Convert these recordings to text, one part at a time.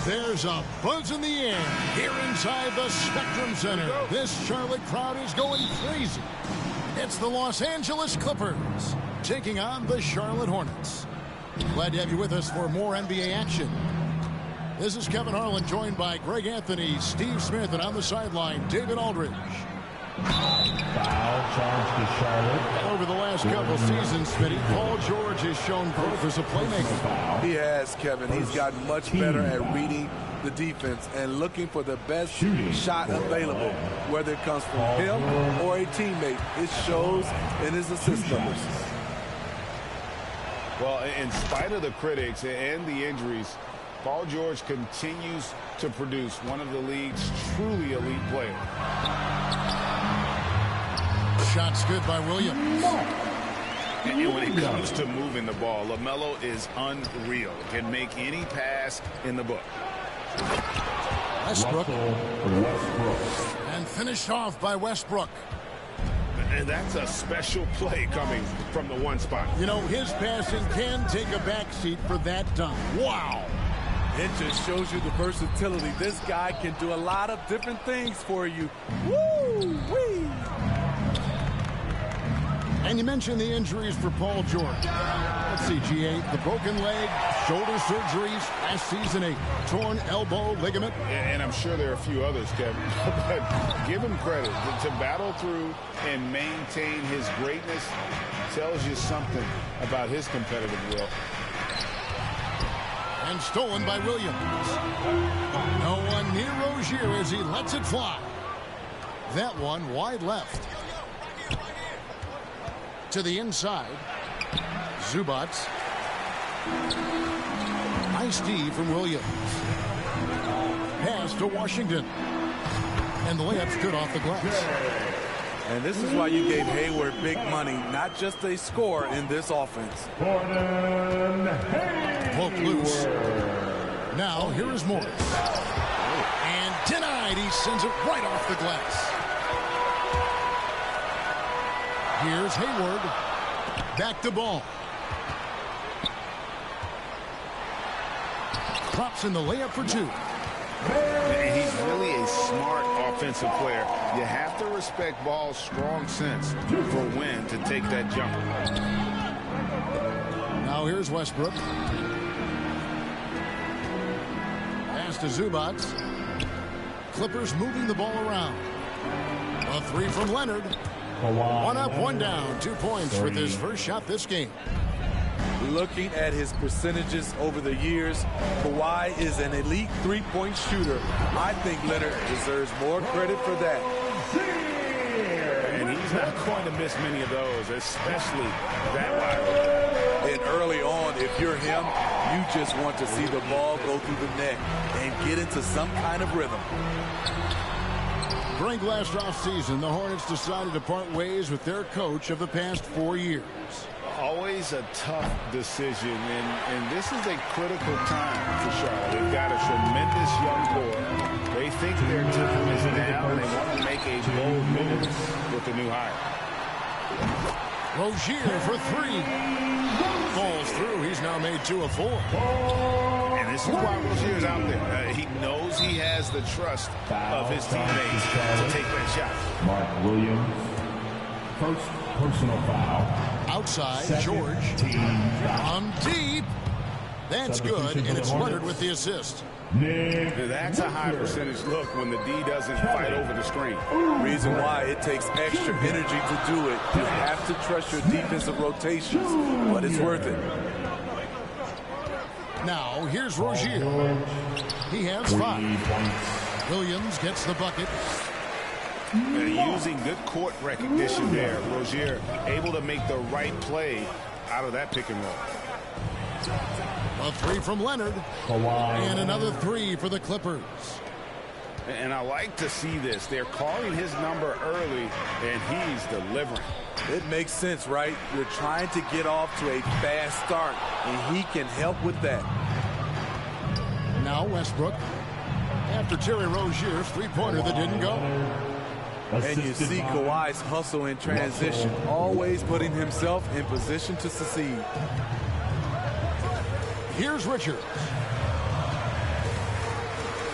There's a buzz in the air here inside the Spectrum Center. This Charlotte crowd is going crazy. It's the Los Angeles Clippers taking on the Charlotte Hornets. Glad to have you with us for more NBA action. This is Kevin Harlan, joined by Greg Anthony, Steve Smith, and on the sideline, David Aldridge. Foul charge to Charlotte. Over the last couple seasons, Smitty, Paul George has shown growth as a playmaker. He has, Kevin. He's gotten much better at reading the defense and looking for the best shot available, whether it comes from him or a teammate. It shows in his assist numbers. Well, in spite of the critics and the injuries, Paul George continues to produce one of the league's truly elite players. Shots good by Williams. And when it comes to moving the ball, LaMelo is unreal. Can make any pass in the book. Westbrook. And finished off by Westbrook. And that's a special play coming from the one spot. You know, his passing can take a backseat for that dunk. Wow. It just shows you the versatility. This guy can do a lot of different things for you. Woo-wee! And you mentioned the injuries for Paul George. Let's see, G8, the broken leg, shoulder surgeries, last season a torn elbow ligament. And I'm sure there are a few others, Kevin. But give him credit. To battle through and maintain his greatness tells you something about his competitive will. And stolen by Williams. No one near Rozier as he lets it fly. That one wide left. To the inside. Zubac. Nice D from Williams. Pass to Washington. And the layup's good off the glass. And this is why you gave Hayward big money, not just a score in this offense. Poke loose. Now, here is Morris. And denied. He sends it right off the glass. Here's Hayward. Back to ball. Drops in the layup for two. He's really a smart offensive player. You have to respect Ball's strong sense for when to take that jump. Now here's Westbrook. Pass to Zubac. Clippers moving the ball around. A three from Leonard. One up, one down. 2 points with his first shot this game. Looking at his percentages over the years, Kawhi is an elite three-point shooter. I think Leonard deserves more credit for that. And he's not going to miss many of those, especially that wide. And early on, if you're him, you just want to see the ball go through the net and get into some kind of rhythm. During last offseason, the Hornets decided to part ways with their coach of the past 4 years. Always a tough decision, and this is a critical time for Charlotte. They've got a tremendous young core. They think their team is down, and they want to make a bold move with the new hire. Rozier for three. Falls through. He's now made 2 of 4. And this is why Rozier's out there. He knows he has the trust of his teammates to take that shot. Mark Williams, first personal foul. Outside, George. On deep. That's good, and it's Leonard with the assist. That's a high percentage look when the D doesn't fight over the screen. Reason why it takes extra energy to do it. You have to trust your defensive rotations, but it's worth it. Now, here's Rozier. He has 5. Williams gets the bucket. Using good court recognition there. Rozier able to make the right play out of that pick and roll. A 3 from Leonard. And another 3 for the Clippers. And I like to see this. They're calling his number early, and he's delivering. It makes sense, right? You're trying to get off to a fast start, and he can help with that. Now Westbrook. After Terry Rozier's three-pointer that didn't go. And you see Kawhi's hustle in transition, always putting himself in position to succeed. Here's Richards.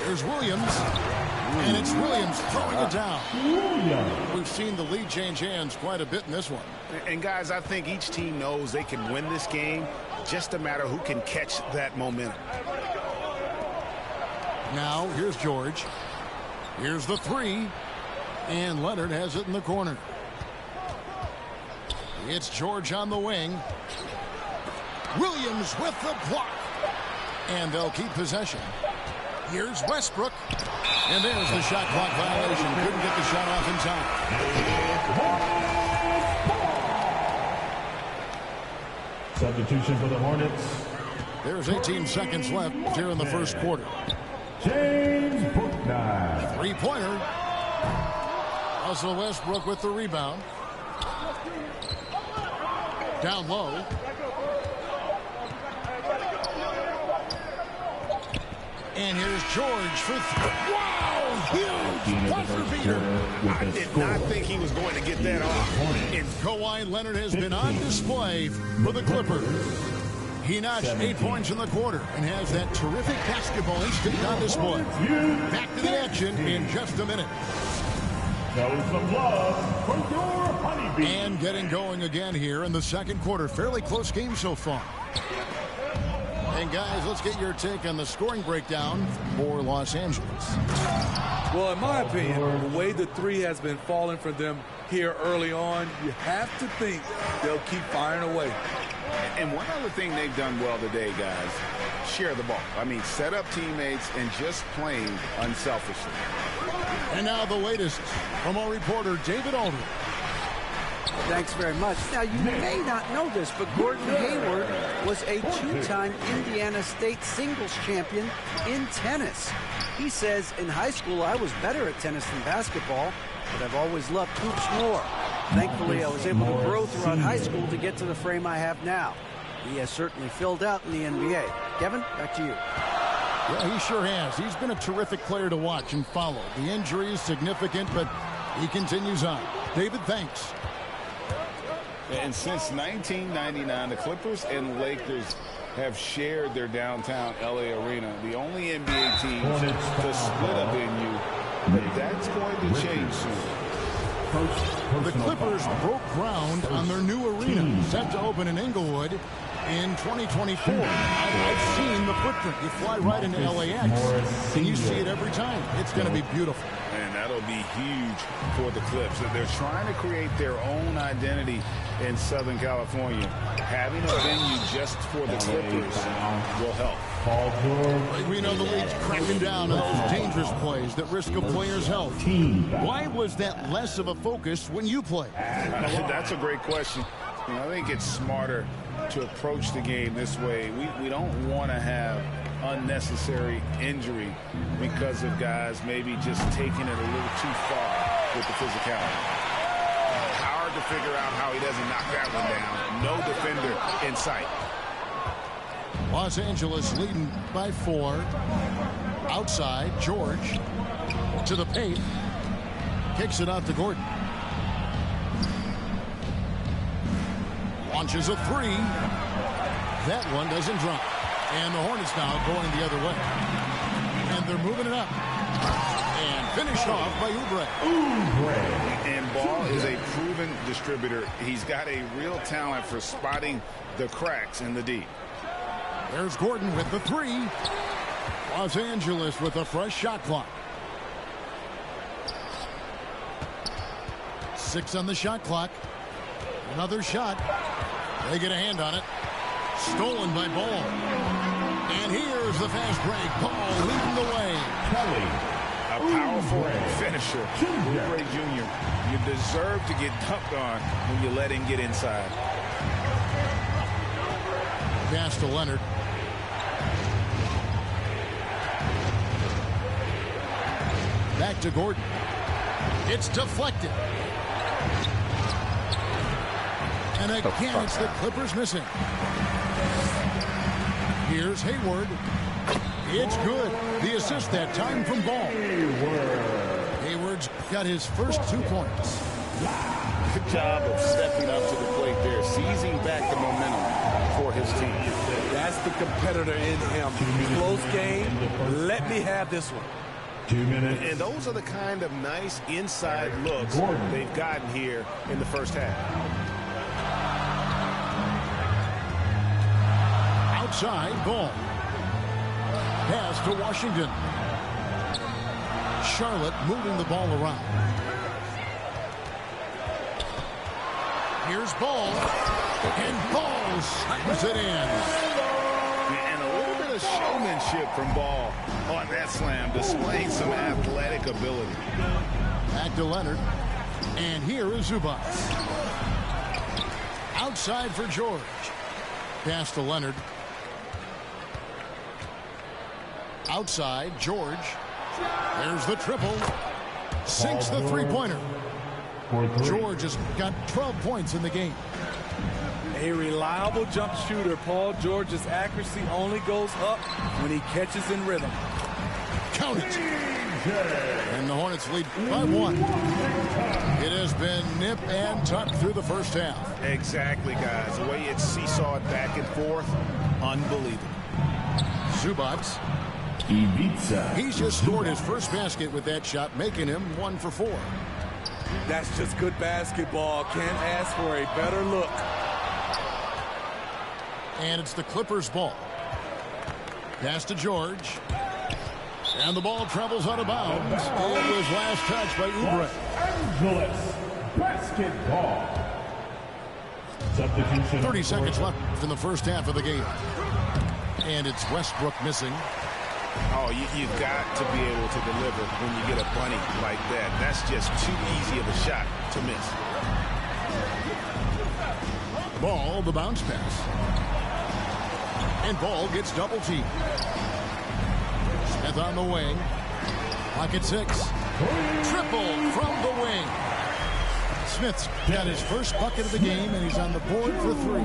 There's Williams. And it's Williams throwing it down. We've seen the lead change hands quite a bit in this one. And, guys, I think each team knows they can win this game. Just a matter who can catch that momentum. Now, here's George. Here's the three. And Leonard has it in the corner. It's George on the wing. Williams with the block. And they'll keep possession. Here's Westbrook. And there's the shot clock violation. Couldn't get the shot off in time. Substitution for the Hornets. There's 18 seconds left here in the first quarter. James Bouknight. Three-pointer. Russell Westbrook with the rebound. Down low. And here's George for wow! Huge buzzer beater. I did not think he was going to get that off. And Kawhi Leonard has been on display for the Clippers. He notched 8 points in the quarter and has that terrific basketball instinct on display. Back to the action in just a minute. Show some love for your honeybee. And getting going again here in the second quarter. Fairly close game so far. And guys, let's get your take on the scoring breakdown for Los Angeles. Well, in my opinion, the way the three has been falling for them here early on, you have to think they'll keep firing away. And one other thing they've done well today, guys, share the ball. I mean, set up teammates and just playing unselfishly. And now the latest from our reporter, David Aldridge. Thanks very much. Now, you may not know this, but Gordon Hayward was a two-time Indiana State singles champion in tennis. He says, in high school, I was better at tennis than basketball, but I've always loved hoops more. Thankfully, I was able to grow throughout high school to get to the frame I have now. He has certainly filled out in the NBA. Kevin, back to you. Yeah, he sure has. He's been a terrific player to watch and follow. The injury is significant, but he continues on. David, thanks. And since 1999, the Clippers and Lakers have shared their downtown LA arena. The only NBA team to split a venue, but that's going to change soon. The Clippers broke ground on their new arena, set to open in Inglewood in 2024. I've seen the footprint. You fly right into LAX, and you see it every time. It's going to be beautiful. And that'll be huge for the Clips. They're trying to create their own identity in Southern California. Having a venue just for the Clippers will help. We know the league's cracking down on those dangerous plays that risk a player's health. Why was that less of a focus when you played? That's a great question. You know, I think it's smarter to approach the game this way. We don't want to have unnecessary injury because of guys maybe just taking it a little too far with the physicality. Hard to figure out how he doesn't knock that one down. No defender in sight. Los Angeles leading by 4. Outside, George to the paint. Kicks it out to Gordon. Launches a three. That one doesn't drop. And the Hornets now going the other way. And they're moving it up. And finished off by Oubre. And Ball is a proven distributor. He's got a real talent for spotting the cracks in the D. There's Gordon with the three. Los Angeles with a fresh shot clock. 6 on the shot clock. Another shot. They get a hand on it. Stolen by Ball. And here's the fast break. Ball leading the way. Kelly. A powerful finisher. Oubre Jr. You deserve to get dunked on when you let him get inside. Pass to Leonard. Back to Gordon. It's deflected. And again, it's the Clippers missing. Here's Hayward. It's good. The assist that time from Ball. Hayward's got his first 2 points. Good job of stepping up to the plate there, seizing back the momentum. for his team. That's the competitor in him. Close game. Let me have this one. 2 minutes. And those are the kind of nice inside looks they've gotten here in the first half. Outside ball. Pass to Washington. Charlotte moving the ball around. Here's Ball. And Ball slams it in. And a little bit of showmanship from Ball on that slam, displaying some athletic ability. Back to Leonard. And here is Zubac. Outside for George. Pass to Leonard. Outside, George. There's the triple. Sinks the three-pointer. George has got 12 points in the game. A reliable jump shooter. Paul George's accuracy only goes up when he catches in rhythm. Count it. And the Hornets lead by 1. It has been nip and tuck through the first half. Exactly, guys. The way it's seesawed back and forth, unbelievable. Zubac. He's just scored his first basket with that shot, making him 1 for 4. That's just good basketball. Can't ask for a better look. And it's the Clippers' ball. Pass to George. And the ball travels out of bounds. It was last touched by Oubre. Angeles basketball. Substitution. 30 seconds left in the first half of the game. And it's Westbrook missing. Oh, you've got to be able to deliver when you get a bunny like that. That's just too easy of a shot to miss. Ball, the bounce pass. And Ball gets double teamed. Smith on the wing. Pocket 6. Triple from the wing. Smith's got his first bucket of the game, and he's on the board for 3.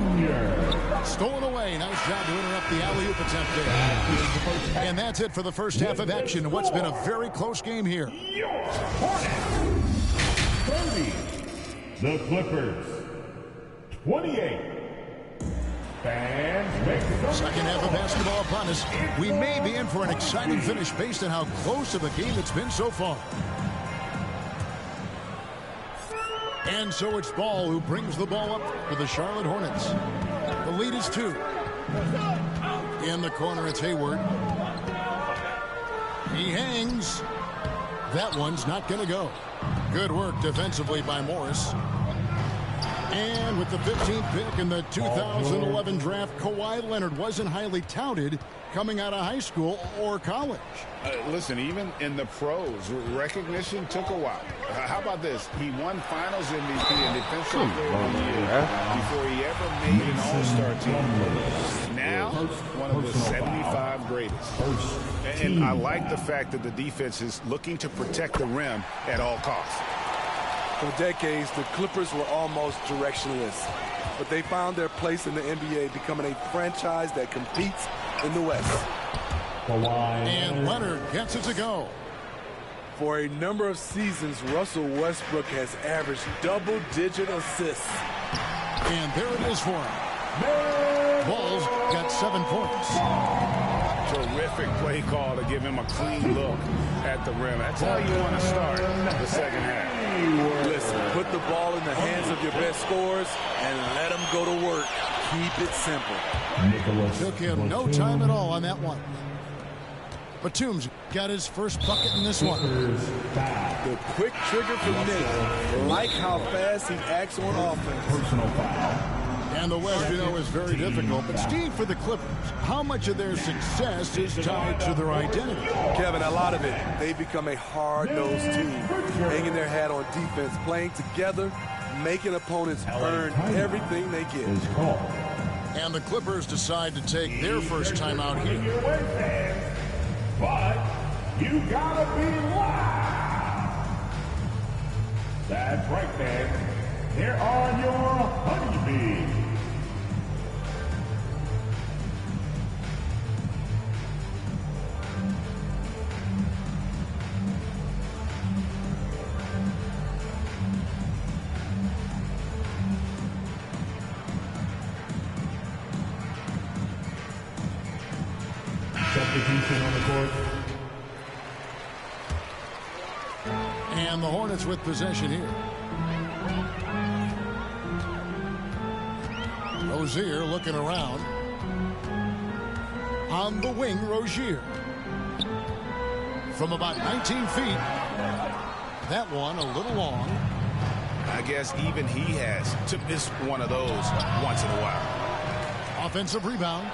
Stolen away. Nice job to interrupt the alley-oop attempt there. And that's it for the first half of action. What's been a very close game here. Your Hornets 30. The Clippers 28. Fans make the Second half of basketball upon us. We may be in for an exciting finish based on how close of a game it's been so far. And so it's Ball who brings the ball up for the Charlotte Hornets. The lead is 2. In the corner, it's Hayward. He hangs. That one's not going to go. Good work defensively by Morris. And with the 15th pick in the 2011 draft, Kawhi Leonard wasn't highly touted coming out of high school or college. Listen, even in the pros, recognition took a while. How about this? He won Finals MVP and Defensive Player of the Year before he ever made an All-Star team. Now, one of the 75 greatest. And I like the fact that the defense is looking to protect the rim at all costs. For decades, the Clippers were almost directionless, but they found their place in the NBA, becoming a franchise that competes in the West. And Leonard gets it to go. For a number of seasons, Russell Westbrook has averaged double-digit assists. And there it is for him. Ball's got 7 points. Terrific play call to give him a clean look at the rim. That's how you want to start the second half. Listen, put the ball in the hands of your best scorers and let them go to work. Keep it simple. Took him no time at all on that one. Batum's got his first bucket in this one. The quick trigger from Nick. Like how fast he acts on offense. personal foul. And the West, you know, is very difficult. But, Steve, for the Clippers, how much of their success is tied to their identity? Kevin, a lot of it. They become a hard-nosed team, hanging their hat on defense, playing together, making opponents earn everything they get. And the Clippers decide to take their first time out here. But you gotta be loud. That's right, fans. Here are your honeybees. Substitution on the court. And the Hornets with possession here. Rozier looking around. On the wing, Rozier. From about 19 feet. That one a little long. I guess even he has to miss one of those once in a while. Offensive rebound.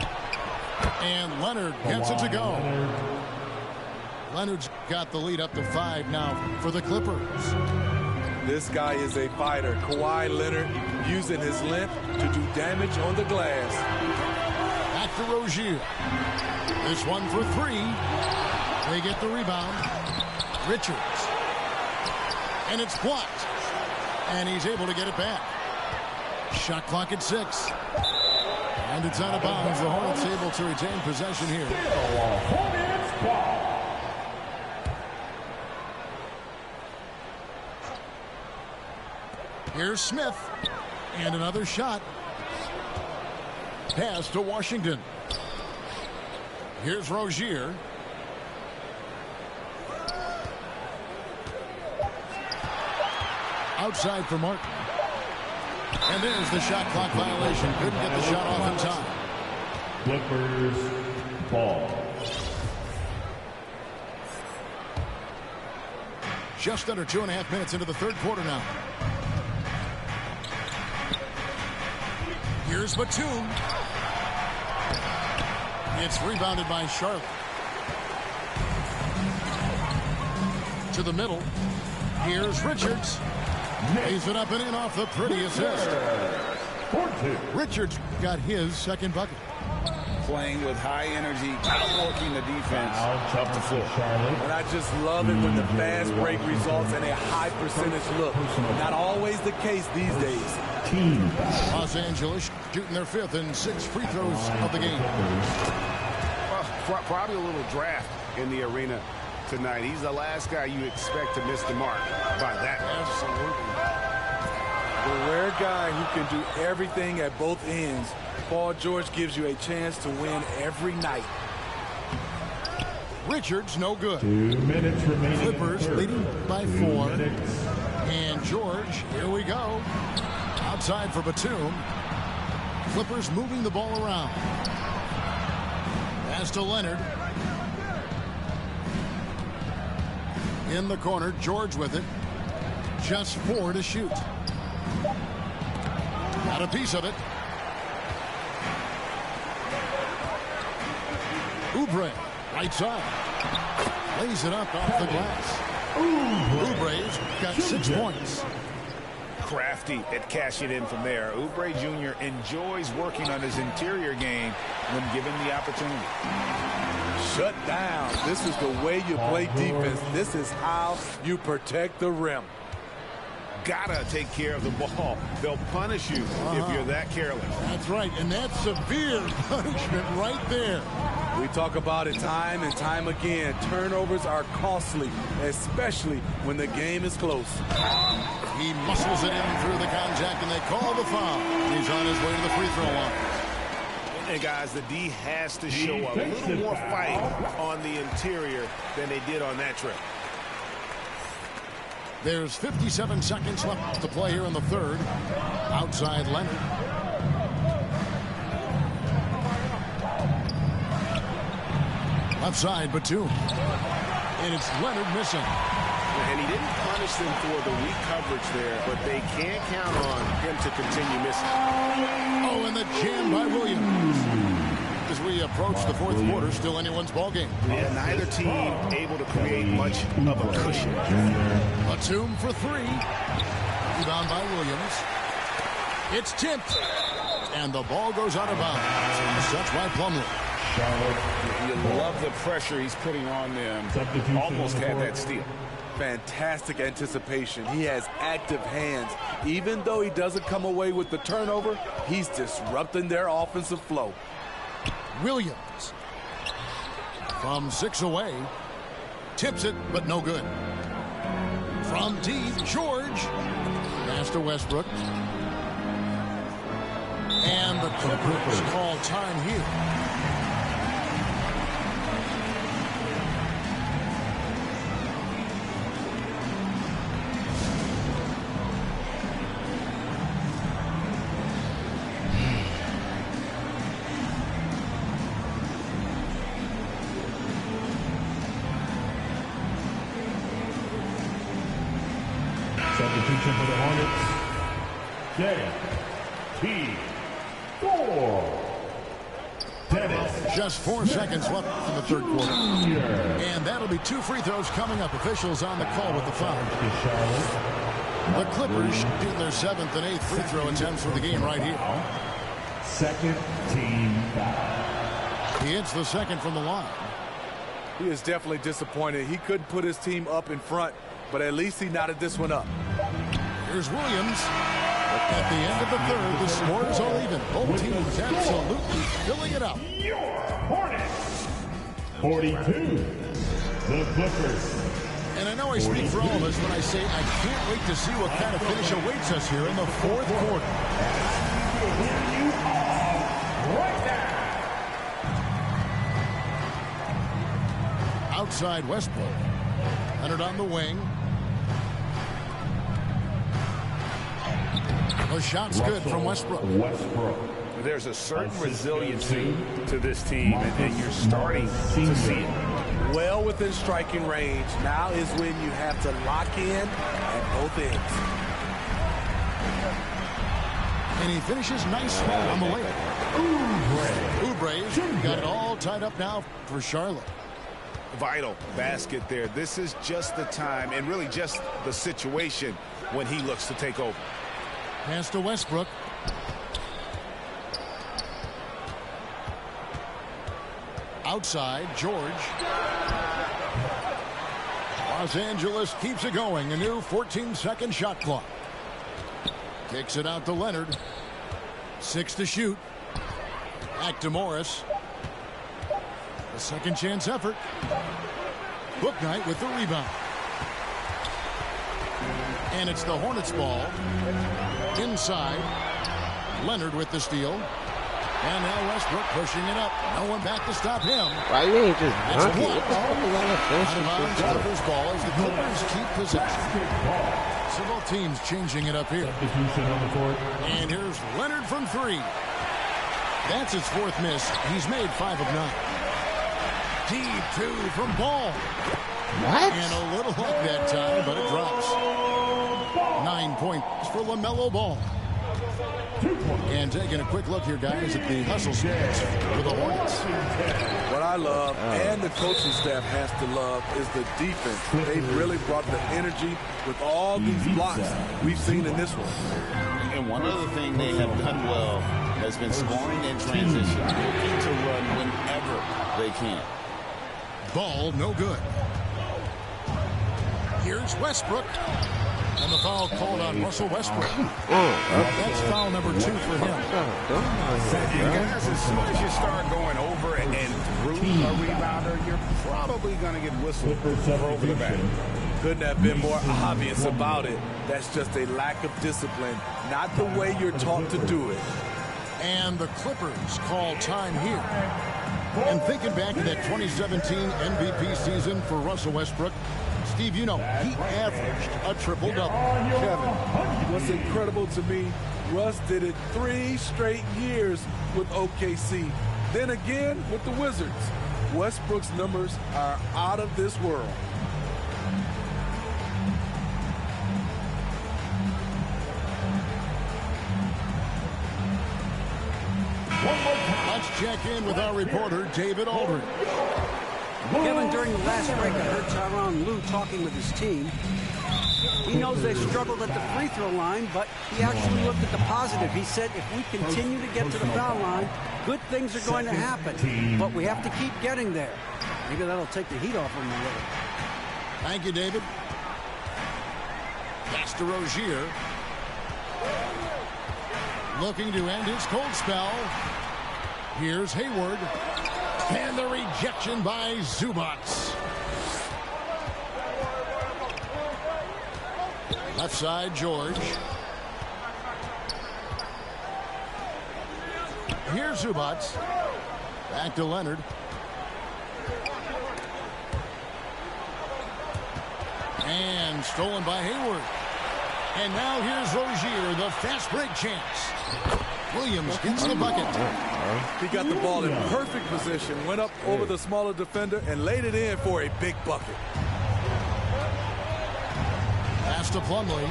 And Leonard gets it to go. Leonard's got the lead up to 5 now for the Clippers. This guy is a fighter. Kawhi Leonard using his length to do damage on the glass. Back to Rozier. This one for 3. They get the rebound. Richards. And it's blocked. And he's able to get it back. Shot clock at 6. And it's out of bounds. The Hornets able to retain possession here. Here's Smith. And another shot. Pass to Washington. Here's Rozier. Outside for Martin. And there's the shot clock violation. Couldn't get the shot off in time. Clippers ball. Just under 2.5 minutes into the third quarter now. Here's Batum. It's rebounded by Charlotte. To the middle. Here's Richards. Lays it up and in off the pretty assist. Richards got his second bucket. Playing with high energy, outworking the defense up the floor. And I just love it when the fast break results in a high percentage look. Not always the case these days. Los Angeles shooting their 5th and 6 free throws of the game. Well, probably a little draft in the arena tonight. He's the last guy you expect to miss the mark by that. Absolutely. The rare guy who can do everything at both ends. Paul George gives you a chance to win every night. Richards, no good. 2 minutes remaining. Clippers leading by 4. And George, here we go. Outside for Batum. Clippers moving the ball around. Pass to Leonard. In the corner, George with it. Just 4 to shoot. Got a piece of it. Oubre, right side. Lays it up off the glass. Oubre's got 6 points. Crafty at cashing in from there. Oubre Jr. enjoys working on his interior game when given the opportunity. Shut down. This is the way you play defense. This is how you protect the rim. Gotta take care of the ball. They'll punish you if you're that careless. That's right, and that's severe punishment right there. We talk about it time and time again. Turnovers are costly, especially when the game is close. He muscles it in through the contact, and they call the foul. He's on his way to the free throw line. And guys, the D has to show a little more fight on the interior than they did on that trip. There's 57 seconds left to play here in the third. Outside Leonard. Left side, Batum. And it's Leonard missing. And he didn't punish them for the weak coverage there, but they can't count on him to continue missing. Oh, and the jam by Williams. As we approach the fourth quarter, still anyone's ball game. Yeah, neither team able to create much of a cushion. Batum for 3. Rebound by Williams. It's tipped. And the ball goes out of bounds. Touched by Plumlee. You love the pressure he's putting on them. Almost had that steal. Fantastic anticipation. He has active hands. Even though he doesn't come away with the turnover, he's disrupting their offensive flow. Williams from 6 away. Tips it, but no good. From deep, George. Pass to Westbrook. And the Clippers call time here. Pitching for the Hornets, JT4. Just 4 seconds left in the third quarter. And that'll be 2 free throws coming up. Officials on the call with the foul. The Clippers shooting their 7th and 8th free throw attempts for the game right here. Second team foul. He hits the second from the line. He is definitely disappointed. He couldn't put his team up in front, but at least he knotted this one up. Here's Williams. At the end of the third, the scores are even. Both teams absolutely filling it up. Your Hornets. 42. The Clippers. And I know I speak for all of us when I say I can't wait to see what kind of finish awaits us here in the fourth quarter. Here you are right now. Outside Westbrook. Leonard on the wing. The shot's good from Westbrook. There's a certain resiliency to this team, and you're starting to see it. Well within striking range. Now is when you have to lock in at both ends. And he finishes nicely on the layup. Oubre's got it all tied up now for Charlotte. Vital basket there. This is just the time, and really just the situation, when he looks to take over. Pass to Westbrook. Outside, George. Los Angeles keeps it going. A new 14-second shot clock. Kicks it out to Leonard. 6 to shoot. Back to Morris. A second chance effort. Bouknight with the rebound. And it's the Hornets ball. Inside. Leonard with the steal. And now Westbrook pushing it up. No one back to stop him. Why you ain't just dunk it? Out of bounds, Clippers ball as the Clippers keep possession. So both teams changing it up here. And here's Leonard from 3. That's his 4th miss. He's made 5 of 9. Deep 2 from Ball. What? And a little luck that time, but it drops. 9 points for LaMelo Ball. And taking a quick look here, guys, at the hustle stats for the Hornets. What I love, and the coaching staff has to love, is the defense. They've really brought the energy with all these blocks we've seen in this one. And one other thing they have done well has been scoring in transition, looking to run whenever they can. Ball, no good. Here's Westbrook. And the foul called on Russell Westbrook. That's foul number 2 for him. Guys, as soon as you start going over and through a rebounder, you're probably going to get whistled for over the back. Couldn't have been more obvious about it. That's just a lack of discipline, not the way you're taught to do it. And the Clippers call time here. And thinking back to that 2017 MVP season for Russell Westbrook, Steve, you know, he averaged a triple-double. Kevin, what's incredible to me, Russ did it 3 straight years with OKC. Then again with the Wizards. Westbrook's numbers are out of this world. Let's check in with our reporter, David Aldridge. Kevin, during the last break, I heard Tyronn Lue talking with his team. He knows they struggled at the free throw line, but he actually looked at the positive. He said, if we continue to get to the foul line, good things are going to happen. But we have to keep getting there. Maybe that'll take the heat off him a little. Thank you, David. Pass to Rozier. Looking to end his cold spell. Here's Hayward. And the rejection by Zubac. Left side, George. Here's Zubac. Back to Leonard. And stolen by Hayward. And now here's Rozier, the fast break chance. Williams gets the bucket. He got the ball in perfect position, went up over the smaller defender, and laid it in for a big bucket. Pass to Plumlee.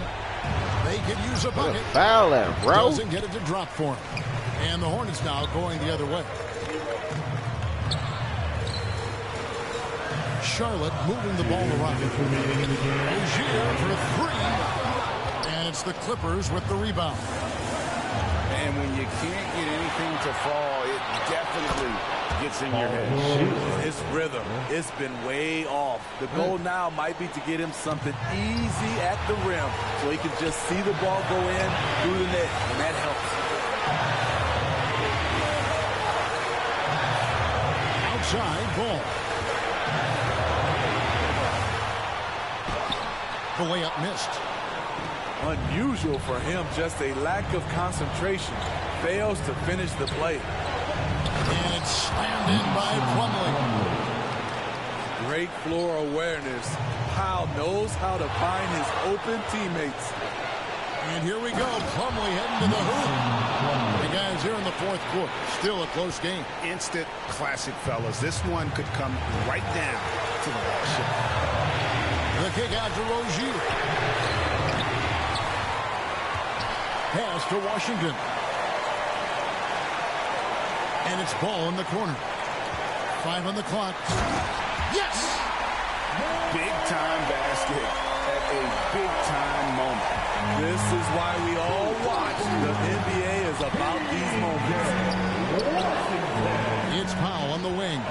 They could use a bucket. Foul there, bro. Doesn't get it to drop for him. And the Hornets now going the other way. Charlotte moving the ball around. Rozier for three. And it's the Clippers with the rebound. And when you can't get anything to fall, it definitely gets in your head. His rhythm, it's been way off. The goal now might be to get him something easy at the rim so he can just see the ball go in through the net, and that helps. Outside ball. The layup missed. Unusual for him, just a lack of concentration. Fails to finish the play. And it's slammed in by Plumlee. Great floor awareness. Powell knows how to find his open teammates. And here we go. Plumlee heading to the hoop. The guys here in the fourth quarter. Still a close game. Instant classic, fellas. This one could come right down to the last shot. The kick out to Rozier. Pass to Washington. And it's ball in the corner. 5 on the clock. Yes! Big-time basket at a big-time moment. This is why we all watch. The NBA is about these moments. It's Powell on the wing.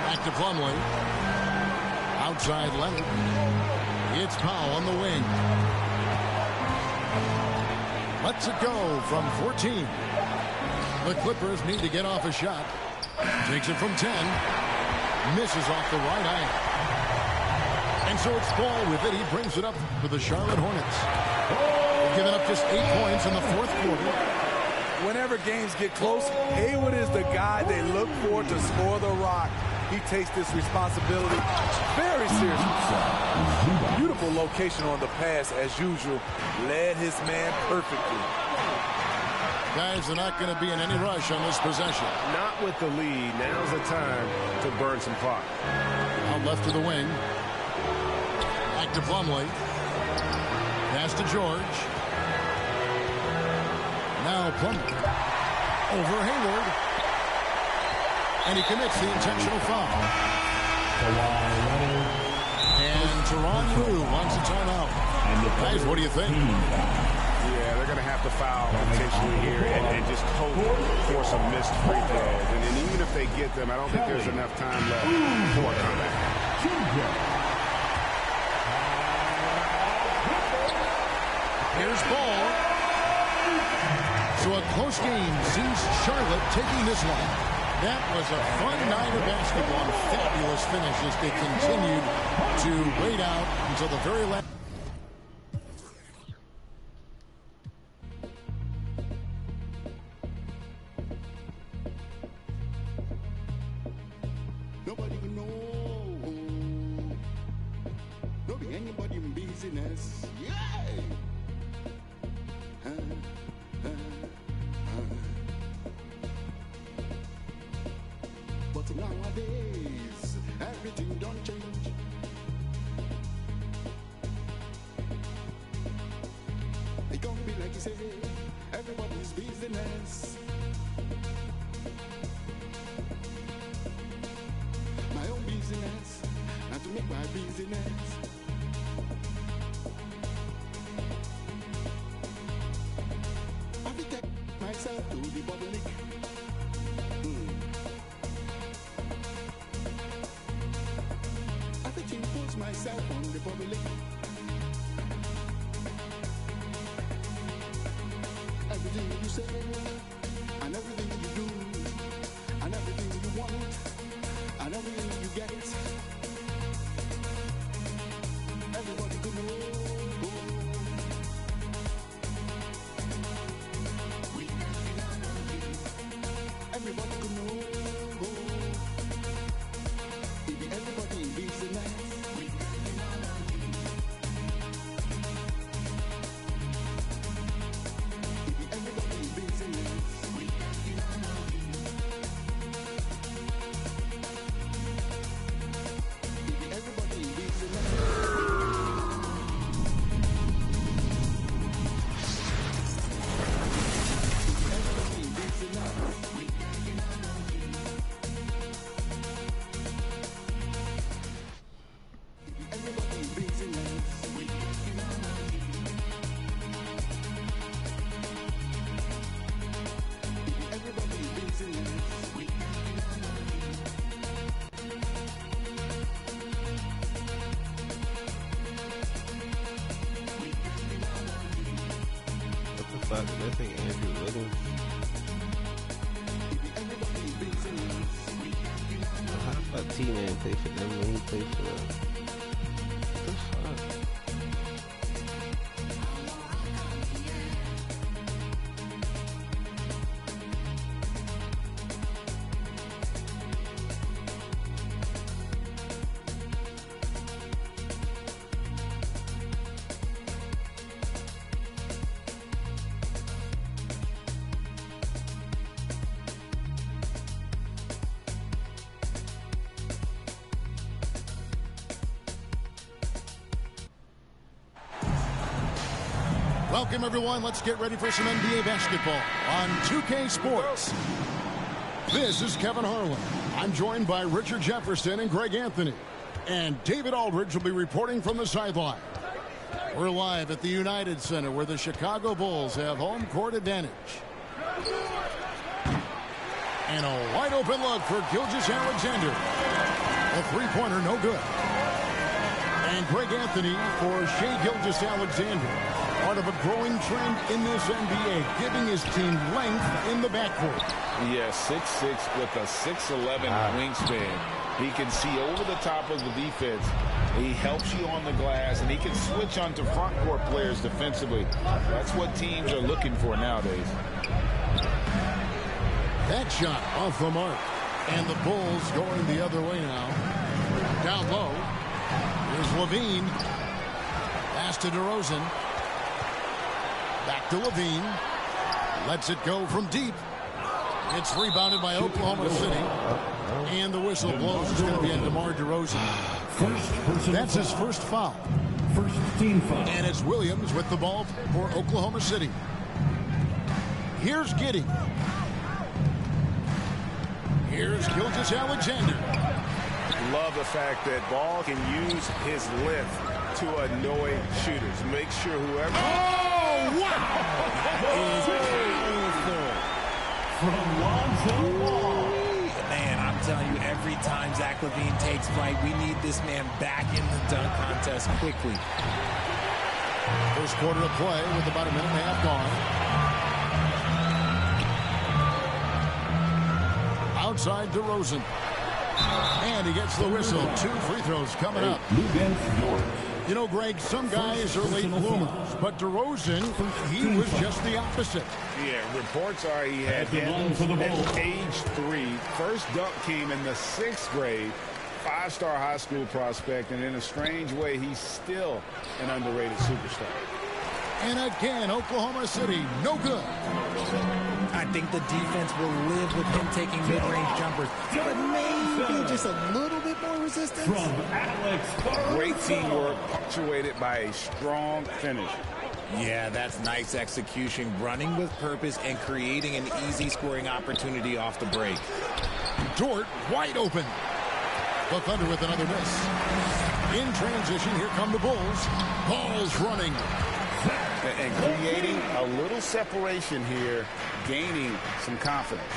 Back to Plumlee. Outside Leonard. It's Powell on the wing. Lets it go from 14. The Clippers need to get off a shot. Takes it from 10. Misses off the right eye. And so it's Ball with it. He brings it up for the Charlotte Hornets. They've given up just 8 points in the fourth quarter. Whenever games get close, Hayward is the guy they look for to score the rock. He takes this responsibility very seriously. Beautiful location on the pass, as usual. Led his man perfectly. Guys are not going to be in any rush on this possession. Not with the lead. Now's the time to burn some clock. Out left to the wing. Back to Plumlee. Pass to George. Now Plumlee. Over Hayward. And he commits the intentional foul. And Tyronn Lue wants a timeout. Guys, what do you think? Yeah, they're going to have to foul intentionally here and just hope for some missed free throws. And then even if they get them, I don't think there's enough time left for a comeback. Here's Ball. So a close game sees Charlotte taking this one. That was a fun night of basketball and fabulous finish as they continued to wait out until the very last. Nobody can know. Don't be anybody in business. Yeah. But nowadays, everything don't change. It can't be like you say, everybody's business. My own business, not to make my business. I will take myself to the public. I will impose myself on the public. Everything you say, and everything you do, and everything you want, and everything you get, everybody can know. Everybody can know. If everybody in business, if everybody in business, about missing Andrew Little. How about T-Man play for them when he played for them? What the fuck? Welcome, everyone. Let's get ready for some NBA basketball on 2K Sports. This is Kevin Harlan. I'm joined by Richard Jefferson and Greg Anthony. And David Aldridge will be reporting from the sideline. We're live at the United Center where the Chicago Bulls have home court advantage. And a wide open look for Gilgeous-Alexander. A three-pointer, no good. And Greg Anthony for Shai Gilgeous-Alexander. Part of a growing trend in this NBA, giving his team length in the backcourt. Yeah, 6'6" with a 6'11" wingspan. He can see over the top of the defense. He helps you on the glass, and he can switch onto front court players defensively. That's what teams are looking for nowadays. That shot off the mark. And the Bulls going the other way now. Down low. Here's Levine. Pass to DeRozan. Back to Levine. Lets it go from deep. It's rebounded by Oklahoma City. And the whistle blows. It's going to be on DeMar DeRozan. That's his first foul. First team foul. And it's Williams with the ball for Oklahoma City. Here's Giddey. Here's Gilgeous-Alexander. Love the fact that Ball can use his lift to annoy shooters. Make sure whoever... Oh, wow! From Lonzo Ball. Man, I'm telling you, every time Zach LaVine takes flight, we need this man back in the dunk contest quickly. First quarter of play with about a minute and a half gone. Outside DeRozan. And he gets the whistle. 2 free throws coming up. You know, Greg, some guys are late bloomers, but DeRozan, he was just the opposite. Yeah, reports are he had hands at age 3. First dunk came in the 6th grade. 5-star high school prospect, and in a strange way, he's still an underrated superstar. And again, Oklahoma City, no good. I think the defense will live with him taking mid-range jumpers, but maybe just a little bit more resistance. Great teamwork punctuated by a strong finish. Yeah, that's nice execution, running with purpose and creating an easy scoring opportunity off the break. Dort wide open. The Thunder with another miss. In transition, here come the Bulls. Ball's running. And creating a little separation here, gaining some confidence.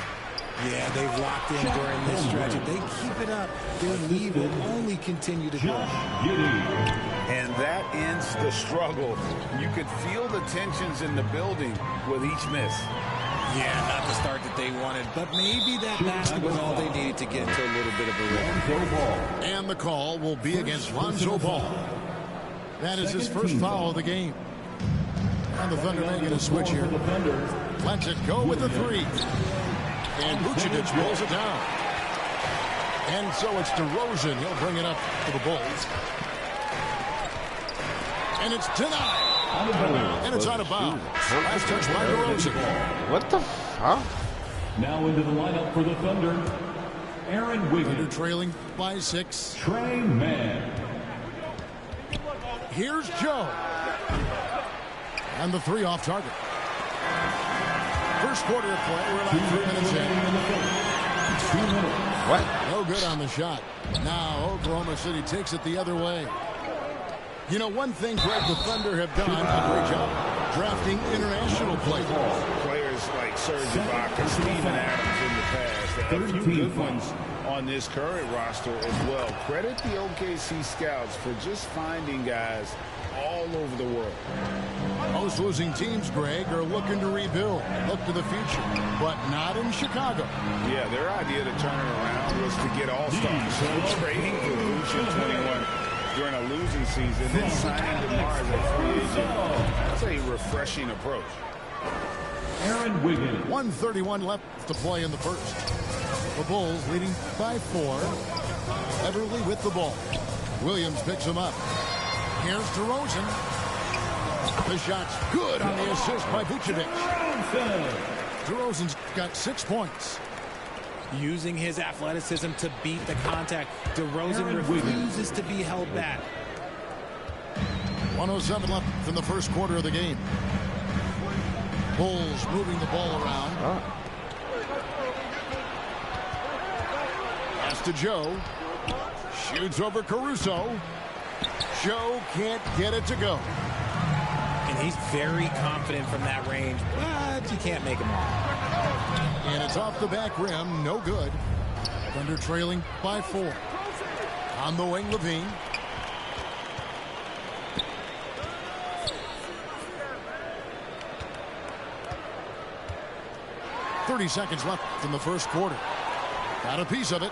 Yeah, they've locked in during this stretch. If they keep it up, their lead will only continue to grow. And that ends the struggle. You could feel the tensions in the building with each miss. Yeah, not the start that they wanted, but maybe that basket was all they needed to get into a little bit of a rhythm. And the call will be against Lonzo Ball. That is his first foul of the game. And the Thunder making a switch here. Lets it go with the 3. And Vucevic pulls it down. And so it's DeRozan. He'll bring it up to the Bulls. And it's denied. And it's out of bounds. Last touch by DeRozan. What the fuck? Now into the lineup for the Thunder, Aaron Wiggins. Thunder trailing by 6. Trey Mann. Here's Joe. And the 3 off target. First quarter of play. We're about 3 minutes in. What? No good on the shot. Now Oklahoma City takes it the other way. You know, one thing, Greg, the Thunder have done a great job drafting international players. Players like Serge Ibaka, Steven Adams in the past. A few good ones on this current roster as well. Credit the OKC scouts for just finding guys all over the world. Most losing teams, Greg, are looking to rebuild, look to the future, but not in Chicago. Yeah, their idea to turn it around was to get all-stars. Trading for Lucian 21 during a losing season, then signing DeMar as a free agent. That's a refreshing approach. Aaron Wiggins. 1:31 left to play in the first. The Bulls leading by 4. Beverly with the ball. Williams picks him up. Here's DeRozan. The shot's good on the assist by Vucevic. DeRozan's got 6 points. Using his athleticism to beat the contact. DeRozan refuses to be held back. 1:07 left in the first quarter of the game. Bulls moving the ball around. Pass to Joe. Shoots over Caruso. Joe can't get it to go. And he's very confident from that range, but you can't make him all. And it's off the back rim. No good. Thunder trailing by 4. On the wing, Levine. .30 seconds left in the first quarter. Got a piece of it.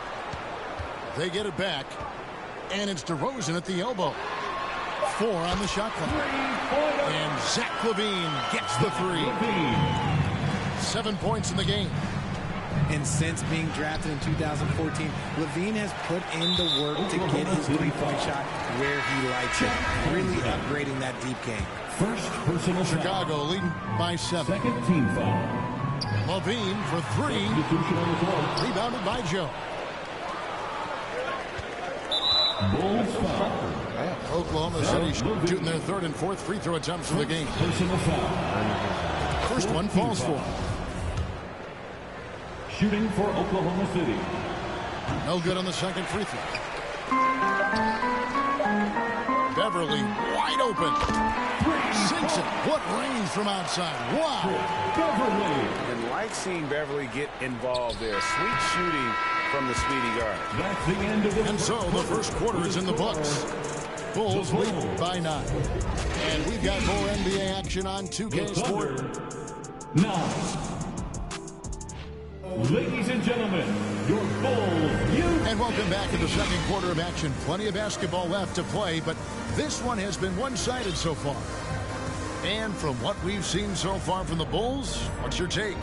They get it back. And it's DeRozan at the elbow. 4 on the shot clock. And Zach LaVine gets the 3. 7 points in the game. And since being drafted in 2014, LaVine has put in the work to get his three-point shot where he likes it. Really upgrading that deep game. First personal Chicago foul. leading by 7. Second team foul. LaVine for 3. Rebounded by Joe. Bulls foul. Oklahoma City shooting their 3rd and 4th free throw attempts for the game. Personal foul. First one falls for. Shooting for Oklahoma City. No good on the second free throw. Beverly wide open. Sinks it. What range from outside. Wow. Beverly. And like seeing Beverly get involved there. Sweet shooting from the speedy guard. That's the end of the And so the first quarter is in the books. Bulls lead by 9. And we've got more NBA action on 2K Sport. 9. Ladies and gentlemen, your Bulls. And welcome back to the second quarter of action. Plenty of basketball left to play, but this one has been one-sided so far. And from what we've seen so far from the Bulls, what's your take?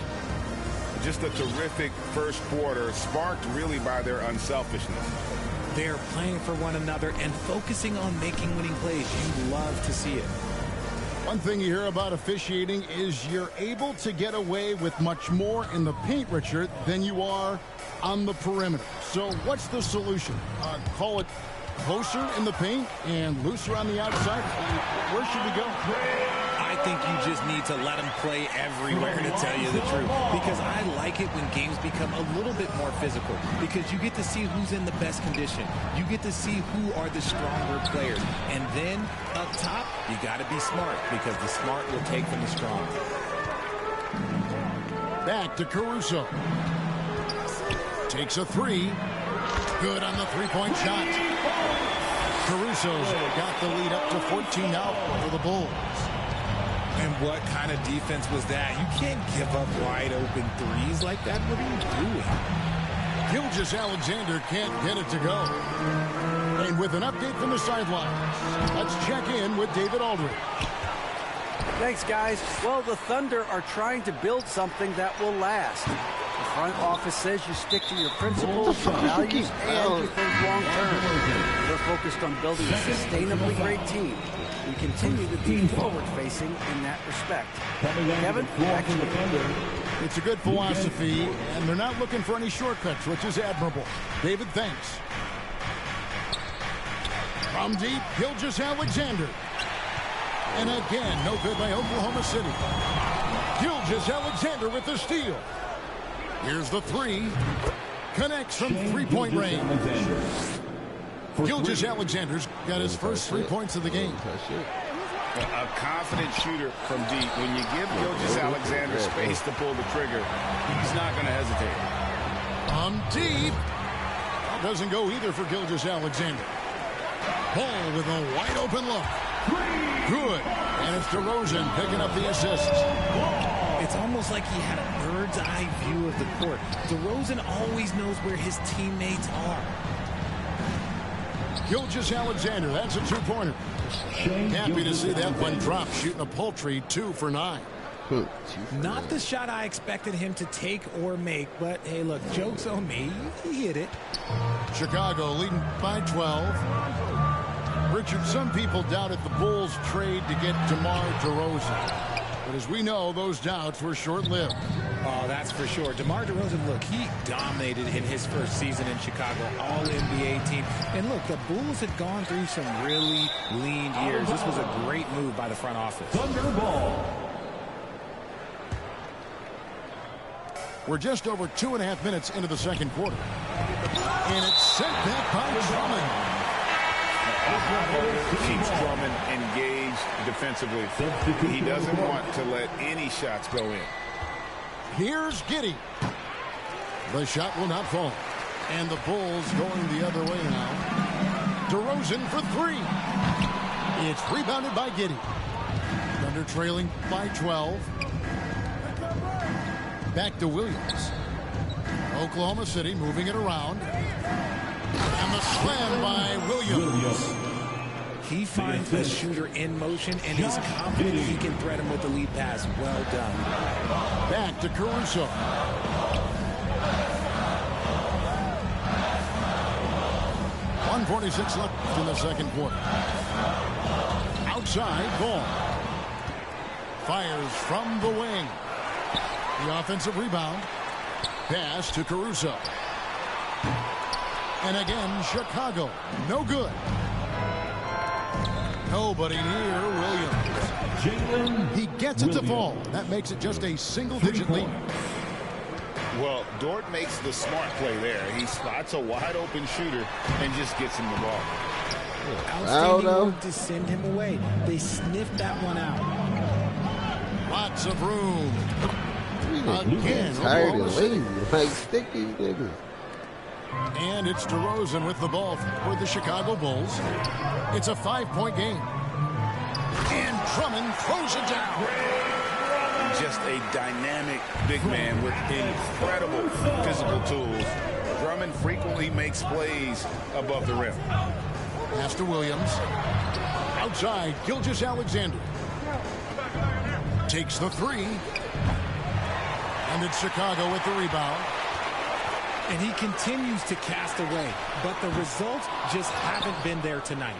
Just a terrific first quarter, sparked really by their unselfishness. They're playing for one another and focusing on making winning plays. You love to see it. One thing you hear about officiating is you're able to get away with much more in the paint, Richard, than you are on the perimeter. So what's the solution? Call it closer in the paint and looser on the outside? Where should we go? I think you just need to let them play everywhere, to tell you the truth. Because I like it when games become a little bit more physical. Because you get to see who's in the best condition. You get to see who are the stronger players. And then up top, you got to be smart. Because the smart will take from the strong. Back to Caruso. Takes a 3. Good on the three-point shot. Caruso's got the lead up to 14 now for the Bulls. And what kind of defense was that? You can't give up wide open threes like that. What are you doing? Gilgeous-Alexander can't get it to go. And with an update from the sidelines, let's check in with David Aldridge. Thanks, guys. Well, the Thunder are trying to build something that will last. The front office says you stick to your principles, your values, and you think long term. They're focused on building a sustainably great team. We continue to be forward-facing in that respect. Kevin, back to you. It's a good philosophy, and they're not looking for any shortcuts, which is admirable. David, thanks. From deep, Gilgeous-Alexander. And again, no good by Oklahoma City. Gilgeous-Alexander with the steal. Here's the 3. Connects from three-point range. Gilgeous-Alexander's got his first 3 points of the game. A confident shooter from deep. When you give Gilgeous-Alexander space to pull the trigger, he's not going to hesitate. From deep. That doesn't go either for Gilgeous-Alexander. Ball with a wide open look. Good. And it's DeRozan picking up the assist. It's almost like he had a bird's eye view of the court. DeRozan always knows where his teammates are. Gilgeous-Alexander, that's a two-pointer. Happy to see that one drop, shooting a paltry 2 for 9. Not the shot I expected him to take or make, but hey, look, joke's on me. He hit it. Chicago leading by 12. Richard, some people doubted the Bulls' trade to get DeMar DeRozan. But as we know, those doubts were short-lived. Oh, that's for sure. DeMar DeRozan, look, he dominated in his first season in Chicago, all-NBA team. And look, the Bulls had gone through some really lean years. This was a great move by the front office. Thunderball. We're just over 2.5 minutes into the second quarter. And it's sent back by Drummond. Keeps Drummond engaged defensively. He doesn't want to let any shots go in. Here's Giddey. The shot will not fall. And the Bulls going the other way now. DeRozan for 3. It's rebounded by Giddey. Thunder trailing by 12. Back to Williams. Oklahoma City moving it around. And the slam by Williams. He finds the shooter in motion, and he's confident he can thread him with the lead pass. Well done. Back to Caruso. .146 left in the second quarter. Outside, Ball. Fires from the wing. The offensive rebound. Pass to Caruso. And again, Chicago. No good. Nobody near Williams. He gets it to fall. That makes it just a single-digit lead. Well, Dort makes the smart play there. He spots a wide-open shooter and just gets him the ball. Outstanding work to send him away. They sniffed that one out. Lots of room. Again, tired and lazy, like sticky niggas. And it's DeRozan with the ball for the Chicago Bulls. It's a 5-point game. And Drummond throws it down. Just a dynamic big man with incredible physical tools. Drummond frequently makes plays above the rim. Pass to Williams. Outside, Gilgeous-Alexander. Takes the 3. And it's Chicago with the rebound. And he continues to cast away, but the results just haven't been there tonight.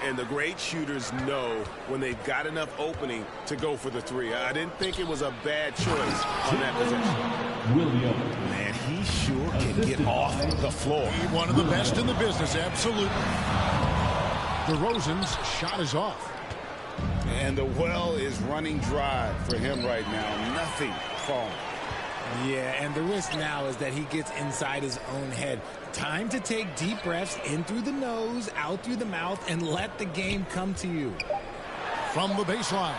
And the great shooters know when they've got enough opening to go for the 3. I didn't think it was a bad choice on that possession. Man, he sure can get off the floor. One of the best in the business, absolutely. DeRozan's shot is off. And the well is running dry for him right now. Nothing falling. Yeah, and the risk now is that he gets inside his own head. Time to take deep breaths in through the nose, out through the mouth, and let the game come to you. From the baseline.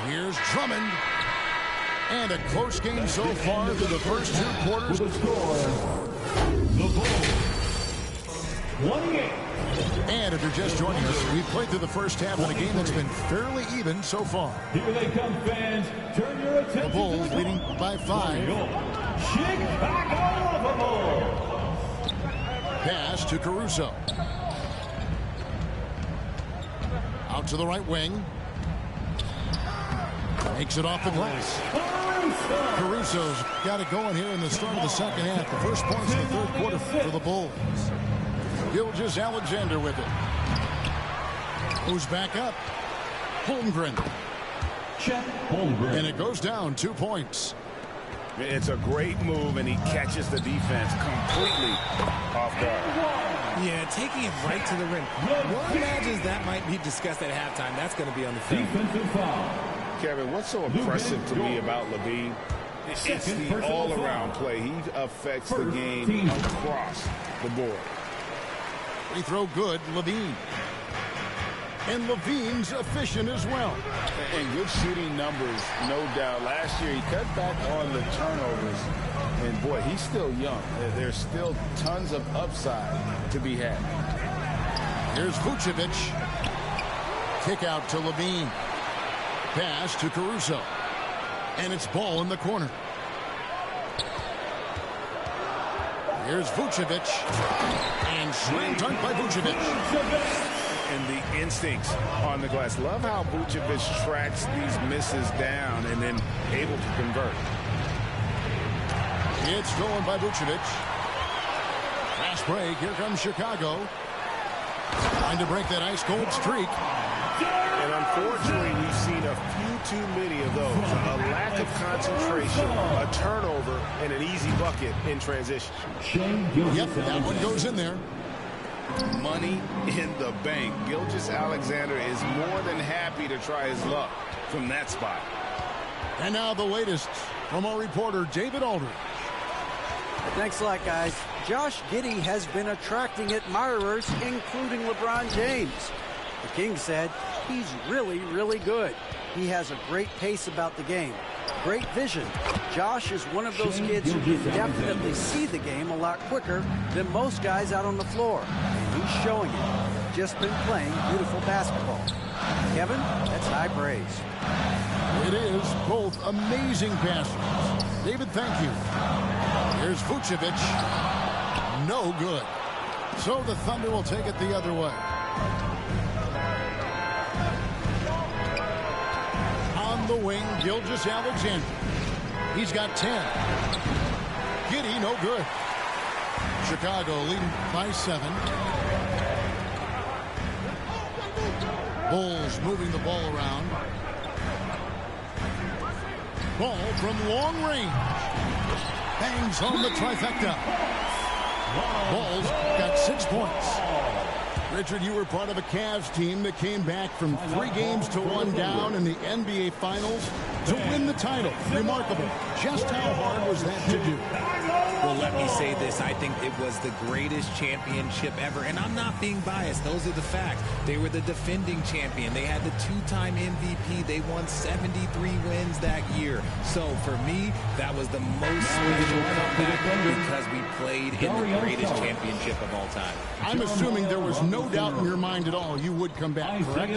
Here's Drummond. And a close game so far through the first 2 quarters. The score, the Bulls, 28. And if you're just joining us, we've played through the first half of a game that's been fairly even so far. Here they come, fans. Turn your attention. The Bulls leading by 5. Chicago Bulls. Pass to Caruso. Out to the right wing. Makes it off the glass. Caruso's got it going here in the start of the second half. The first points in the third quarter for the Bulls. Gilgeous-Alexander with it. Who's back up? Holmgren. And it goes down 2 points. It's a great move, and he catches the defense completely off guard. Yeah, taking it right to the rim. One imagines that might be discussed at halftime. That's going to be on the film. Kevin, what's so impressive to me about Levine? It's the all-around play. He affects the game across the board. Free throw good, Levine. And Levine's efficient as well. And good shooting numbers, no doubt. Last year, he cut back on the turnovers. And, boy, he's still young. There's still tons of upside to be had. Here's Vucevic. Kick out to Levine. Pass to Caruso. And it's ball in the corner. Here's Vucevic. And slam dunk by Vucevic. And the instincts on the glass. Love how Vucevic tracks these misses down and then able to convert. It's stolen by Vucevic. Fast break. Here comes Chicago. Trying to break that ice-cold streak. And unfortunately, we've seen a few too many of those. A lack of concentration, a turnover, and an easy bucket in transition. Yep, that one goes in there. Money in the bank. Gilgeous-Alexander is more than happy to try his luck from that spot. And now the latest from our reporter, David Aldridge. Thanks a lot, guys. Josh Giddey has been attracting admirers, including LeBron James. The King said he's really, really good. He has a great pace about the game. Great vision. Josh is one of those kids who can definitely see the game a lot quicker than most guys out on the floor. And he's showing it. Just been playing beautiful basketball. Kevin, that's high praise. It is both amazing passes. David, thank you. Here's Vucevic. No good. So the Thunder will take it the other way. On the wing, Gilgeous-Alexander. He's got 10. Giddey, no good. Chicago leading by 7. Bulls moving the ball around. Ball from long range. Bangs on the trifecta. Bulls got 6 points. Richard, you were part of a Cavs team that came back from 3 games to 1 down in the NBA Finals to win the title. Remarkable. Just how hard was that to do? Well, let me say this. I think it was the greatest championship ever. And I'm not being biased. Those are the facts. They were the defending champion. They had the 2-time MVP. They won 73 wins that year. So, for me, that was the most special comeback because we played in the greatest championship of all time. I'm assuming there was no doubt in your mind at all you would come back, correct?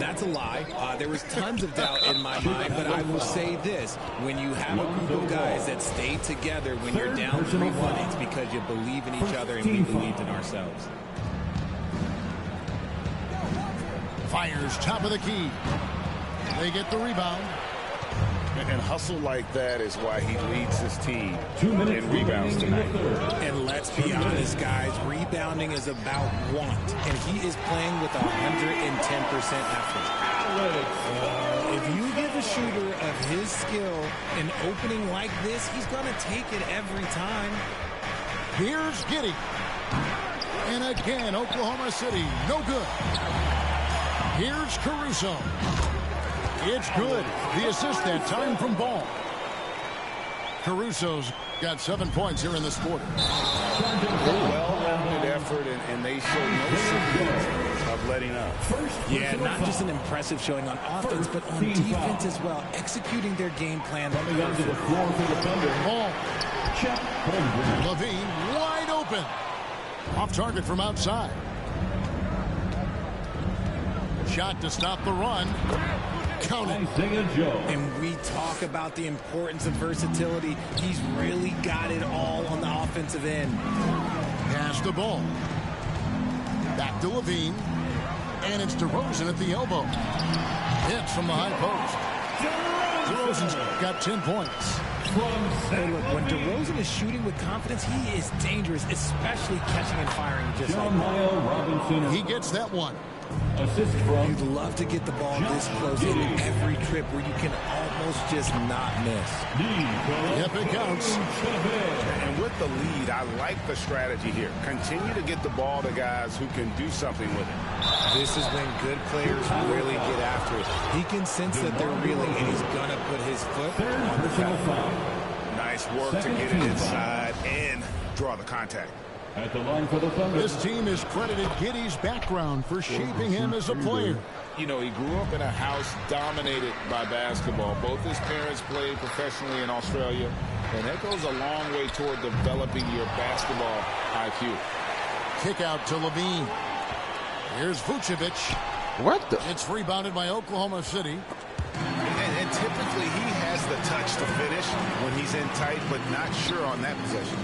That's a lie. There was tons of doubt in my mind, but I will say this. When you have a group of guys that stay together when you're down 3-1, it's because you believe in each other and we believed in ourselves. Fires top of the key. They get the rebound. And hustle like that is why he leads his team in rebounds tonight. And let's be honest, guys, rebounding is about want. And he is playing with 110% effort. If you give a shooter of his skill an opening like this, he's going to take it every time. Here's Giddey. And again, Oklahoma City, no good. Here's Caruso. It's good. The assist that time from Ball. Caruso's got 7 points here in this quarter. Well-rounded effort, and they show no signs of letting up. Yeah, not just an impressive showing on offense, but on defense as well. Executing their game plan. Ball. Levine wide open. Off target from outside. Shot to stop the run. Count it. And we talk about the importance of versatility. He's really got it all on the offensive end. Pass the ball. Back to Levine. And it's DeRozan at the elbow. Hits from the high post. DeRozan's got 10 points. Hey, look, when DeRozan is shooting with confidence, he is dangerous, especially catching and firing just like that. He gets that one. You'd love to get the ball this close in every trip where you can almost just not miss. Yep, it counts. And with the lead, I like the strategy here. Continue to get the ball to guys who can do something with it. This is when good players really get after it. He can sense that they're reeling, and he's going to put his foot on the pedal. Nice work to get it inside and draw the contact. At the line for the Thunder. This team has credited Giddey's background for shaping him as a player. You know, he grew up in a house dominated by basketball. Both his parents played professionally in Australia, and that goes a long way toward developing your basketball IQ. Kick out to Levine. Here's Vucevic. What the? It's rebounded by Oklahoma City. And typically he has the touch to finish when he's in tight, but not sure on that possession.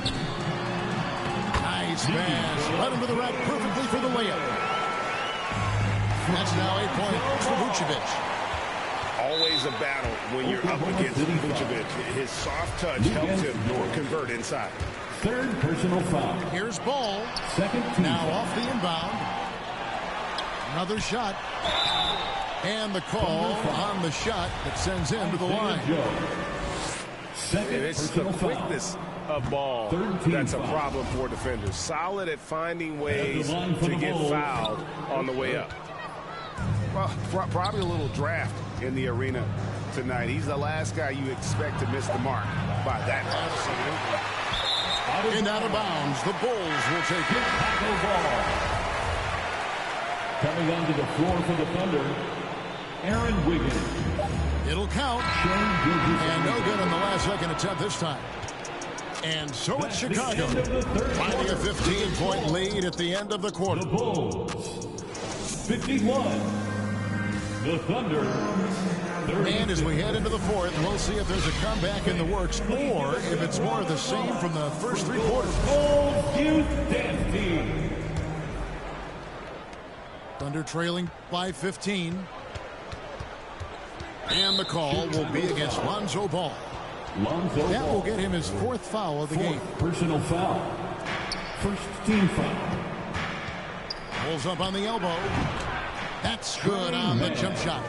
Nice pass. Led him to the rack perfectly for the layup. That's now 8 points for Vucevic. Always a battle when you're up against Vucevic. His soft touch helps him convert inside. Third personal foul. Here's Ball. Second team Now foul. off the inbound. Another shot. And the call on the shot that sends him to the line. Second It's the personal foul. quickness of Ball that's a problem for defenders. Solid at finding ways to get fouled on the way up. Well, probably a little draft in the arena tonight. He's the last guy you expect to miss the mark by that much. And out of bounds, the Bulls will take it. Ball. Coming onto the floor for the Thunder, Aaron Wiggins. It'll count. And no good on the last second attempt this time. And so it's Chicago, finding a 15-point lead at the end of the quarter. The Bulls, 51. The Thunder, 30. And as we head into the fourth, we'll see if there's a comeback in the works or if it's more of the same from the first 3 quarters. Bulls Youth Dance Team. Thunder trailing by 15. And the call will be against Lonzo Ball. That will get him his 4th foul of the game. Personal foul. First team foul. Pulls up on the elbow. That's good on the jump shot.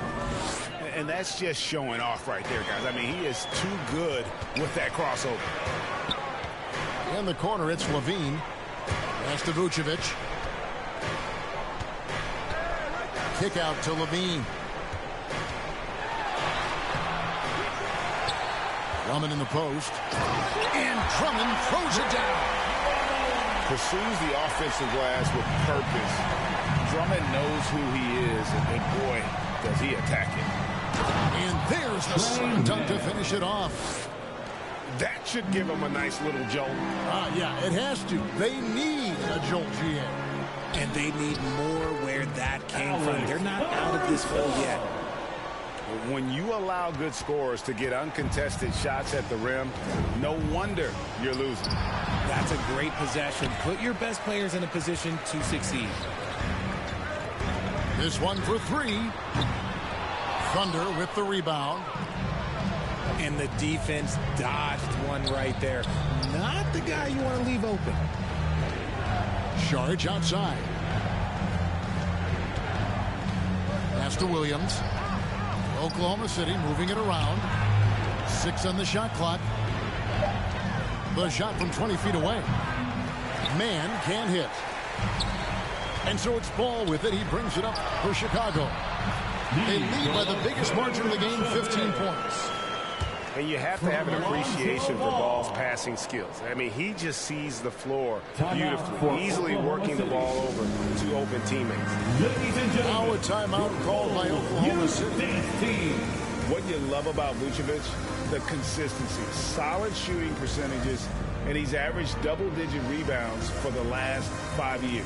And that's just showing off right there, guys. I mean, he is too good with that crossover. In the corner, it's Levine. Pass to Vucevic. Kick out to Levine. Drummond in the post. And Drummond throws it down. Pursues the offensive glass with purpose. Drummond knows who he is, and boy, does he attack it. And there's the slam dunk to finish it off. That should give him a nice little jolt. Yeah, it has to. They need a jolt, GA. And they need more where that came from. They're not out of this hole yet. When you allow good scorers to get uncontested shots at the rim, no wonder you're losing. That's a great possession. Put your best players in a position to succeed. This one for 3. Thunder with the rebound. And the defense dodged one right there. Not the guy you want to leave open. Charge outside. Pass to Williams. Oklahoma City moving it around. 6 on the shot clock. The shot from 20 feet away. Man can't hit. And so it's Ball with it. He brings it up for Chicago. They lead by the biggest margin of the game, 15 points. And you have to have an appreciation for Ball's passing skills. I mean, he just sees the floor beautifully, easily working the ball over to open teammates. Now a timeout called by Oklahoma City. What you love about Vucevic, the consistency, solid shooting percentages, and he's averaged double-digit rebounds for the last 5 years.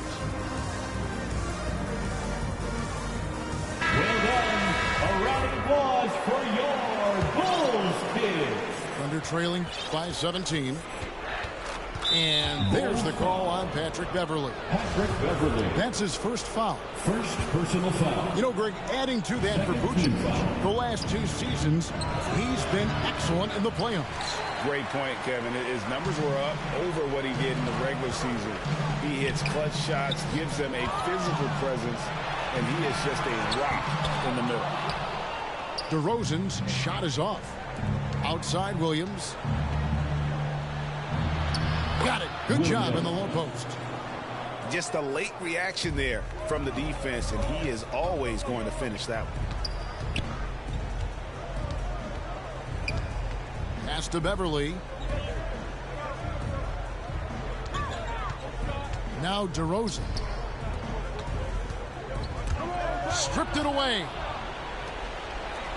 Well done. A round of applause for your Bulls kids. Thunder trailing by 17. And there's the call on Patrick Beverley. Patrick Beverley. That's his first foul. First personal foul. You know, Greg, adding to that for Vucevic, the last 2 seasons, he's been excellent in the playoffs. Great point, Kevin. His numbers were up over what he did in the regular season. He hits clutch shots, gives them a physical presence, and he is just a rock in the middle. DeRozan's shot is off. Outside Williams. Got it. Good job in the low post. Just a late reaction there from the defense, and he is always going to finish that one. Pass to Beverley. Now DeRozan. Stripped it away.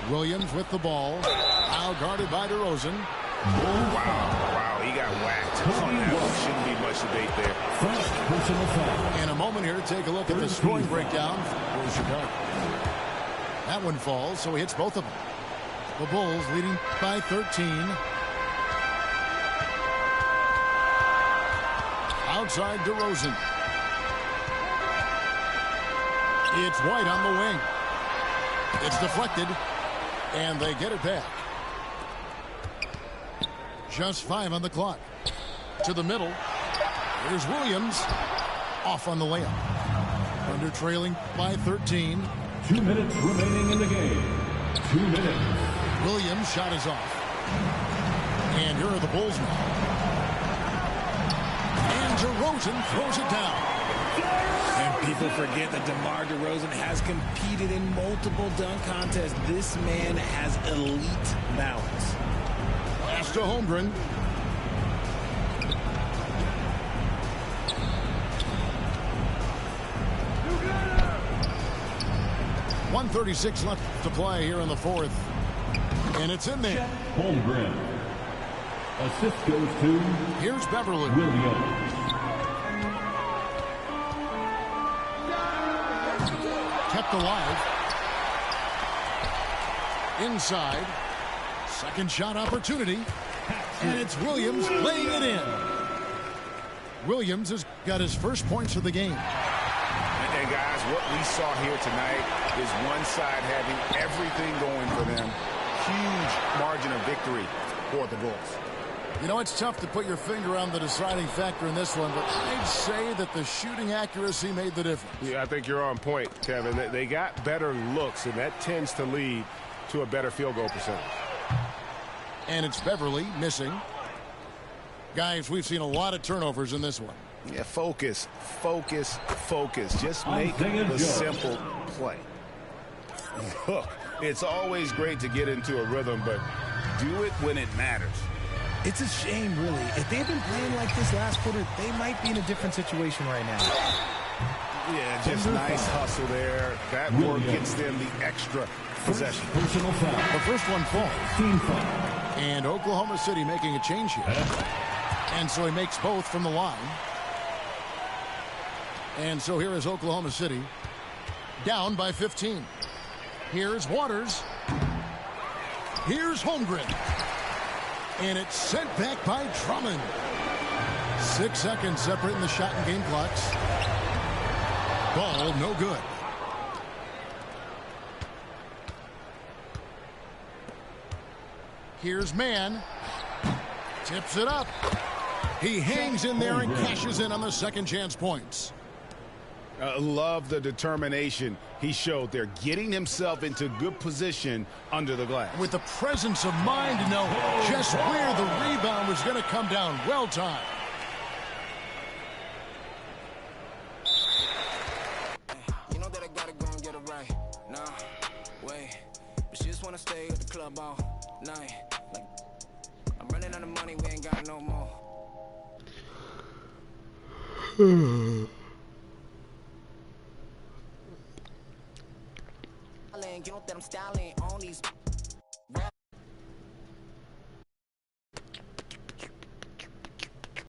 Williams with the ball. Now guarded by DeRozan. Wow, he got whacked on that one. Shouldn't be much debate there. First personal foul. In a moment here, take a look at the scoring breakdown for Chicago. That one falls, so he hits both of them. The Bulls leading by 13. Outside DeRozan. It's White on the wing. It's deflected, and they get it back. Just 5 on the clock. To the middle. Here's Williams. Off on the layup. Under trailing by 13. 2 minutes remaining in the game. 2 minutes. Williams' shot is off. And here are the Bulls now. And DeRozan throws it down. And people forget that DeMar DeRozan has competed in multiple dunk contests. This man has elite balance. Pass to Holmgren. .136 left to play here in the fourth. And it's in there. Holmgren. Assist goes to Here's Beverly. Williams. Kept alive. Inside. Second shot opportunity. And it's Williams laying it in. Williams has got his first points of the game. And guys, what we saw here tonight is one side having everything going for them. Huge margin of victory for the Bulls. You know, it's tough to put your finger on the deciding factor in this one, but I'd say that the shooting accuracy made the difference. Yeah, I think you're on point, Kevin. They got better looks, and that tends to lead to a better field goal percentage. And it's Beverly missing. Guys, we've seen a lot of turnovers in this one. Yeah, focus. Just make the simple play. Look, it's always great to get into a rhythm, but do it when it matters. It's a shame, really. If they'd been playing like this last quarter, they might be in a different situation right now. Yeah, just nice hustle there. That work gets them the extra possession. Personal foul. The first one falls. Team foul. And Oklahoma City making a change here. And so he makes both from the line. And so here is Oklahoma City down by 15. Here's Waters. Here's Holmgren. And it's sent back by Drummond. 6 seconds separating the shot and game clocks. Ball no good. Here's Mann. Tips it up. He hangs in there and cashes in on the second chance points. Love the determination he showed there, getting himself into good position under the glass. With the presence of mind to know just where the rebound was going to come down. Well timed. You know that I gotta go and get it right. Nah, wait. But she just wanna stay at the club all night. Like, I'm running out of money, we ain't got no more. You know that I'm styling on these